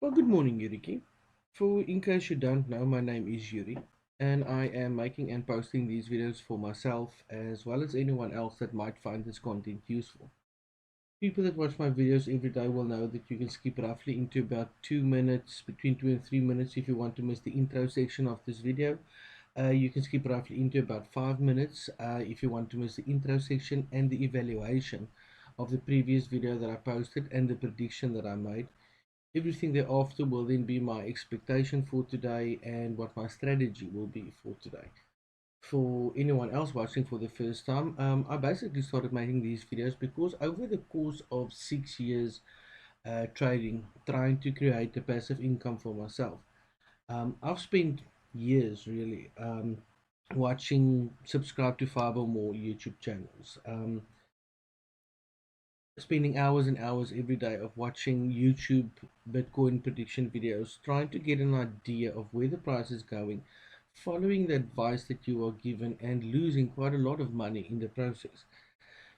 Well, good morning, Yuriki. In case you don't know, my name is Yuri, and I am making and posting these videos for myself as well as anyone else that might find this content useful. People that watch my videos every day will know that you can skip roughly into about 2 minutes, between 2 and 3 minutes if you want to miss the intro section of this video. You can skip roughly into about 5 minutes if you want to miss the intro section and the evaluation of the previous video that I posted and the prediction that I made. Everything thereafter will then be my expectation for today and what my strategy will be for today. For anyone else watching for the first time, I basically started making these videos because over the course of 6 years trading, trying to create a passive income for myself, I've spent years really watching, subscribe to 5 or more YouTube channels. Spending hours and hours every day of watching YouTube Bitcoin prediction videos, trying to get an idea of where the price is going, following the advice that you are given, and losing quite a lot of money in the process.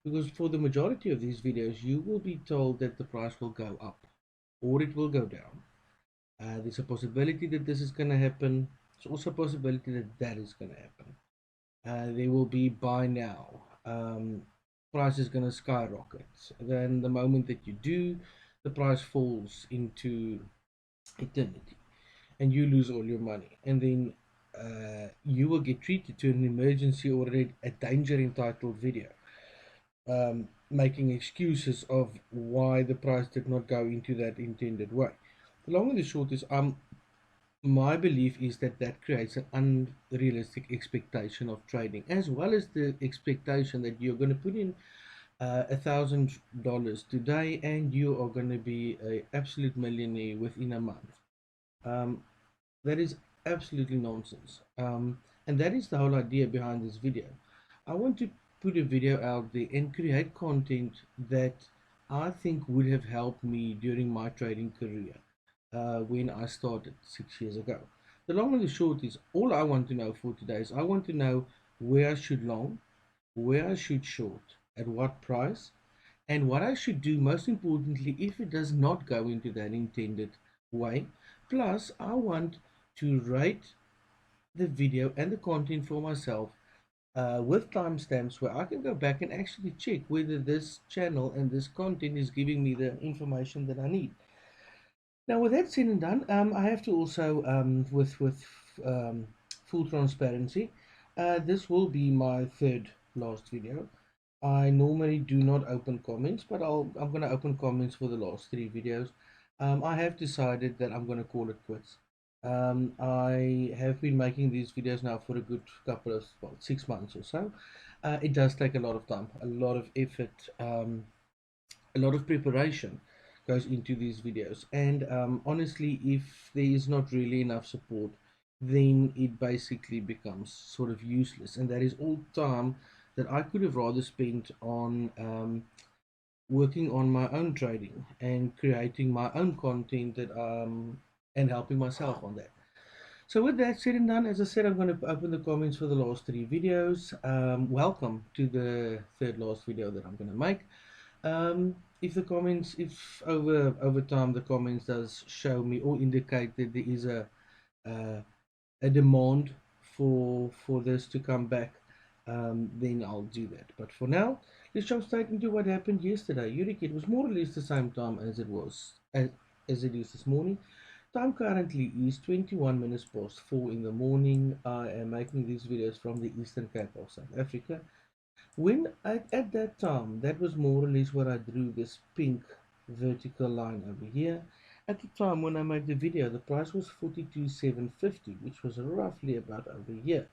Because for the majority of these videos, you will be told that the price will go up or it will go down. There's a possibility that this is going to happen. There's also a possibility that that is going to happen. There will be buy now. Price is going to skyrocket. Then the moment that you do, the price falls into eternity, and you lose all your money. And then you will get treated to an emergency or a danger entitled video, making excuses of why the price did not go into that intended way. The long and the short is, my belief is that that creates an unrealistic expectation of trading, as well as the expectation that you're going to put in $1,000 today and you are going to be a absolute millionaire within a month. Um, that is absolutely nonsense. And that is the whole idea behind this video. I want to put a video out there and create content that I think would have helped me during my trading career when I started 6 years ago. The long and the short is, all I want to know for today is I want to know where I should long, where I should short, at what price, and what I should do, most importantly, if it does not go into that intended way. Plus, I want to rate the video and the content for myself with timestamps where I can go back and actually check whether this channel and this content is giving me the information that I need. Now, with that said and done, I have to also, with full transparency, this will be my third last video. I normally do not open comments, but I'm going to open comments for the last three videos. I have decided that I'm going to call it quits. I have been making these videos now for a good couple of, well, 6 months or so. It does take a lot of time, a lot of effort, a lot of preparation goes into these videos. And honestly, if there is not really enough support, then it basically becomes sort of useless. And that is all time that I could have rather spent on working on my own trading and creating my own content that and helping myself on that. So with that said and done, as I said, I'm going to open the comments for the last three videos. Welcome to the third last video that I'm going to make. If the comments, if over time the comments does show me or indicate that there is uh, a demand for this to come back, then I'll do that. But for now, let's jump straight into what happened yesterday. Yurik, it was more or less the same time as as it is this morning. Time currently is 21 minutes past 4 in the morning. I am making these videos from the Eastern Cape of South Africa. At that time, that was more or less where I drew this pink vertical line over here. At the time when I made the video, the price was 42,750, which was roughly about over here.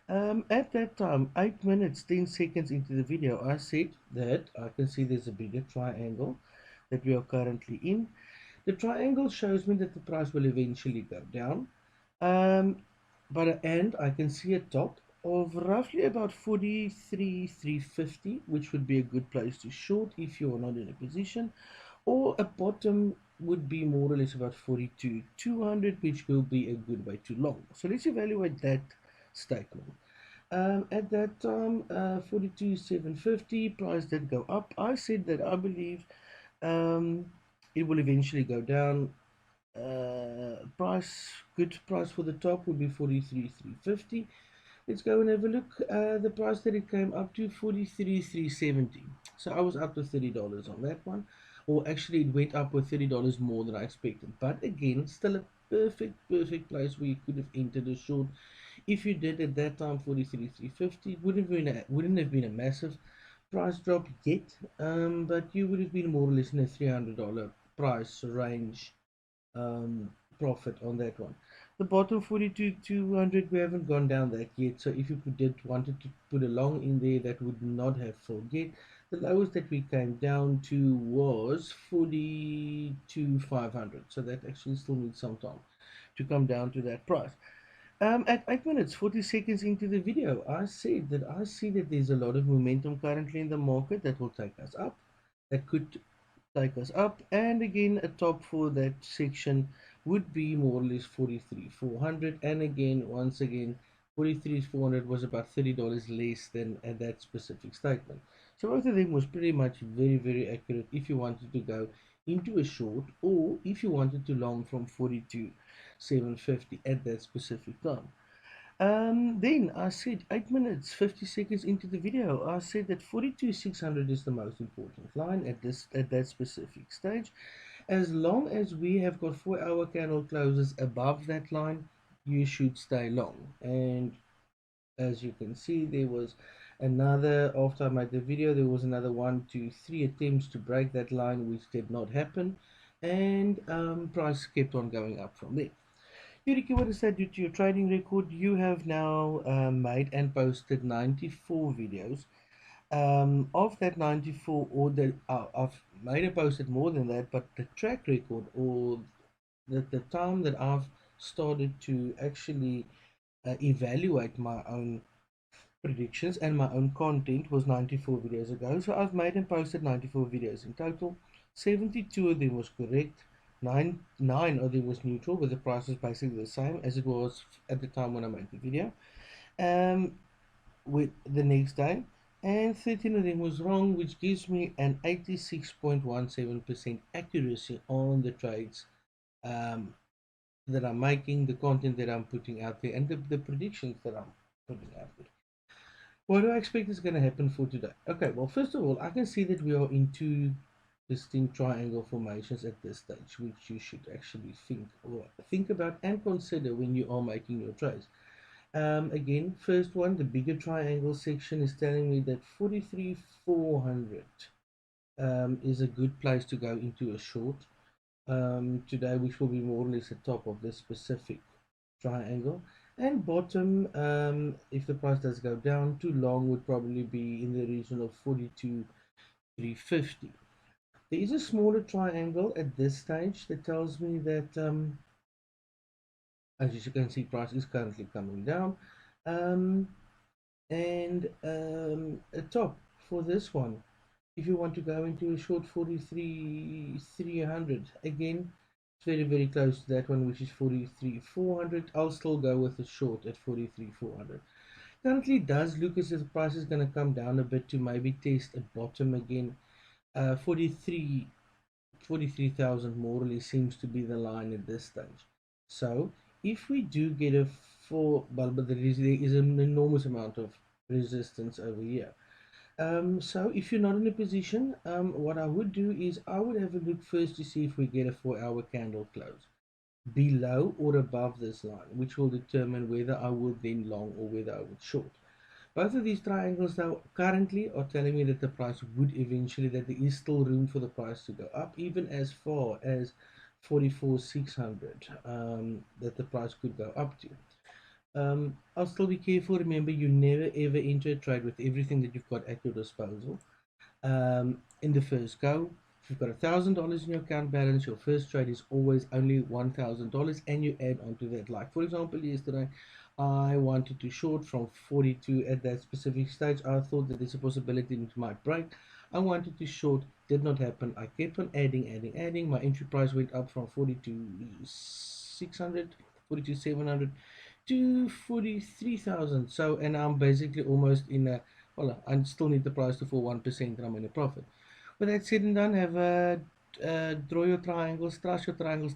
At that time, 8 minutes 10 seconds into the video, I said that I can see there's a bigger triangle that we are currently in. The triangle shows me that the price will eventually go down. Um, and I can see a top of roughly about 43,350, which would be a good place to short if you're not in a position, or a bottom would be more or less about 42,200, which will be a good way to long. So let's evaluate that statement. At that time, 42,750 price did go up. I said that I believe um, it will eventually go down. good price for the top would be 43,350. Let's go and have a look. The price that it came up to 43,370. So I was up to $30 on that one, or actually it went up with $30 more than I expected. But again, still a perfect place where you could have entered a short. If you did at that time 43,350, it wouldn't have been a massive price drop yet, but you would have been more or less in a $300 price range, um, profit on that one. The bottom 42,200, we haven't gone down that yet. So if you wanted to put a long in there, that would not have sold yet. The lowest that we came down to was 42,500. So that actually still needs some time to come down to that price. At 8 minutes 40 seconds into the video, I said that I see that there's a lot of momentum currently in the market that will take us up. That could take us up, and again a top for that section would be more or less 43,400, and again once again 43,400 was about $30 less than at that specific statement. So both of them was pretty much very accurate if you wanted to go into a short, or if you wanted to long from 42,750 at that specific time. Then I said 8 minutes 50 seconds into the video, I said that 42,600 is the most important line at that specific stage. As long as we have got 4-hour candle closes above that line, you should stay long. And as you can see, there was another, after I made the video, there was another 1, 2, 3 attempts to break that line, which did not happen, and price kept on going up from there. Yuriki, what is that due to your trading record? You have now made and posted 94 videos. Of that 94, or I've made and posted more than that, but the track record, or the time that I've started to actually evaluate my own predictions and my own content was 94 videos ago. So I've made and posted 94 videos in total. 72 of them was correct. Nine of them was neutral, but the price was basically the same as it was at the time when I made the video. Um, with the next day, and 13 of them was wrong, which gives me an 86.17% accuracy on the trades um, that I'm making, the content that I'm putting out there, and the predictions that I'm putting out there. What do I expect is going to happen for today? Okay, well, first of all, I can see that we are in two distinct triangle formations at this stage, which you should actually think about and consider when you are making your trades. Again, first one, the bigger triangle section is telling me that 43,400 is a good place to go into a short today, which will be more or less the top of this specific triangle. And bottom, if the price does go down, too long would probably be in the region of 42,350. There is a smaller triangle at this stage that tells me that, as you can see, price is currently coming down. Um, and a top for this one, if you want to go into a short 43,300, again it's very close to that one, which is 43,400. I'll still go with the short at 43,400. Currently does look as if the price is going to come down a bit to maybe test a bottom again. 43,000 more or less seems to be the line at this stage. So if we do get a but there is an enormous amount of resistance over here. So if you're not in a position, what I would do is I would have a look first to see if we get a 4-hour candle close below or above this line, which will determine whether I would then long or whether I would short. Both of these triangles now currently are telling me that the price would eventually, that there is still room for the price to go up, even as far as 44,600, that the price could go up to. I'll still be careful. Remember, you never ever enter a trade with everything that you've got at your disposal. In the first go, if you've got $1,000 in your account balance, your first trade is always only $1,000, and you add on to that. Like for example, yesterday, I wanted to short from 42 at that specific stage. I thought that there's a possibility it might break. I wanted to short, did not happen. I kept on adding. My entry price went up from 42,600, 42,700 to 43,000. So, and I'm basically almost in a, well, I still need the price to fall 1%, and I'm in a profit. With that said and done, have a draw your triangles, trash your triangles.